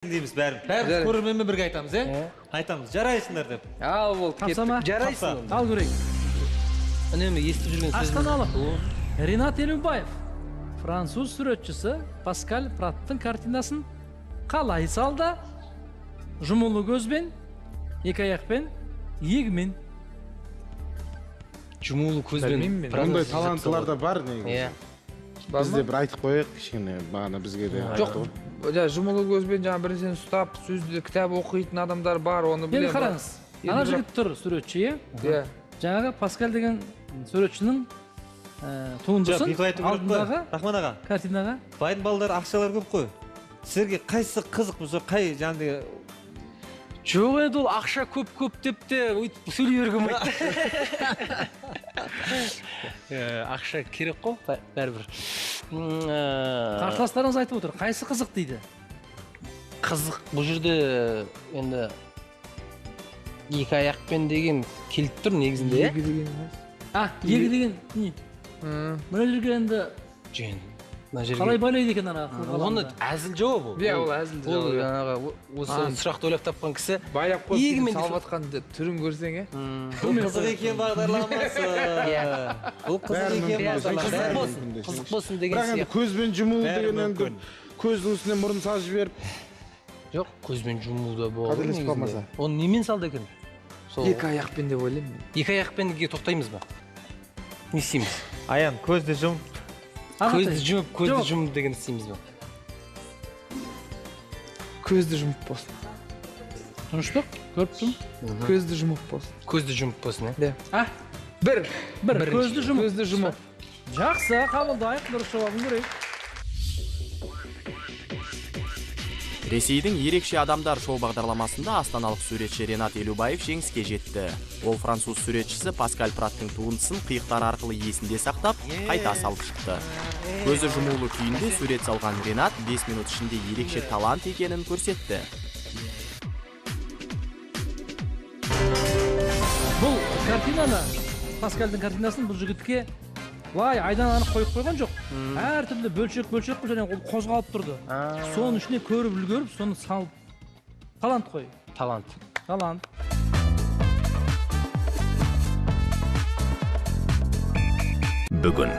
дейміз бәріміз көрерменмен бірге айтамыз, айтамыз, жарайсыңдар деп. Ал болды, кеттік. Жарайсың. Ал көрейік. Үнемі естіп жүрген сөзіміз. Астаналық Ренат Елубаев, француз суретшісі Паскаль Праттың картинасын қалай салды? Жұмулы көзбен, екі аяқпен, егімен. Жұмулы көзбен. Мұндай таланттылар да бар негізі. Бар Біз де бір айтып қояйық, кішкене бағана бізге де. Жоқ, жұмылы көзбен жаңа бірден ұстап, сөзді кітап оқитын адамдар бар, оны білемін. Енді қараңыз, ана жігіт тұр суретші, жаңағы Паскаль деген суретшінің туындысын алдындағы Рахман аға, картинаға. байдың балдары ақшалар көп қой. Сіздерге қайсы қызық болса, қай жаңағы Жоқ еді ол ақша көп деп те өйтіп сөйлей бергенмейді. Ақша керек қой, бәрібір. Қарсыластарыңыз айтып отыр, қайсы қызық дейді? Қызық бұл жерде енді екі аяқпен деген келіп тұр негізінде. Егі деген емес. Егі деген не? Мына жерге енді қалай байлайды екен ана қылғаланда? Оны әзіл жауап ол. Ол әзіл жауап. Ол осы сұрақты ойлап тапқан кісі байлап қойып салватқан түрін көрсең, бұл қызық екен бағдарламасы. Бұл қызық екен бағдарламасы. Қызық болсын деген сияқты. Бірақ көзбен жұму деген енді көздің үстіне мұрын салып жіберіп. Жоқ, көзбен жұму да болады. Қателесіп қалмаса. Оны немен салды екен? екі аяқпен деп ойлаймын. Екі аяқпенге тоқтаймыз ба? Не істейміз? Аян, көзді жұм. Көзді жұмып деген істейміз ба? Көзді жұмып болсын. Тұныштық, көріп тұм. Көзді жұмып болсын. Көзді жұмып болсын, Бір, көзді жұмып. Көзді жұмып. Жақсы, қабылдайық, дұрыс жауабын көрейік. Ресейдің ерекше адамдар шоу бағдарламасында астаналық суретші Ренат Елубаев жеңіске жетті. Ол француз суретшісі Паскаль Праттың туындысын қиықтар арқылы есінде сақтап, қайта салып шықты. Көзі жұмулы күйінде сурет салған Ренат 5 минут ішінде ерекше талант екенін көрсетті. Бұл картинаны, Паскальдың картинасын бұл жігітке айдан анық қойып қойған жоқ. Әр түрлі бөлшек және ол қозғалып тұрды. Соның ішіне көріп үлгеріп, соны салып. Талант қой. Талант. Бүгін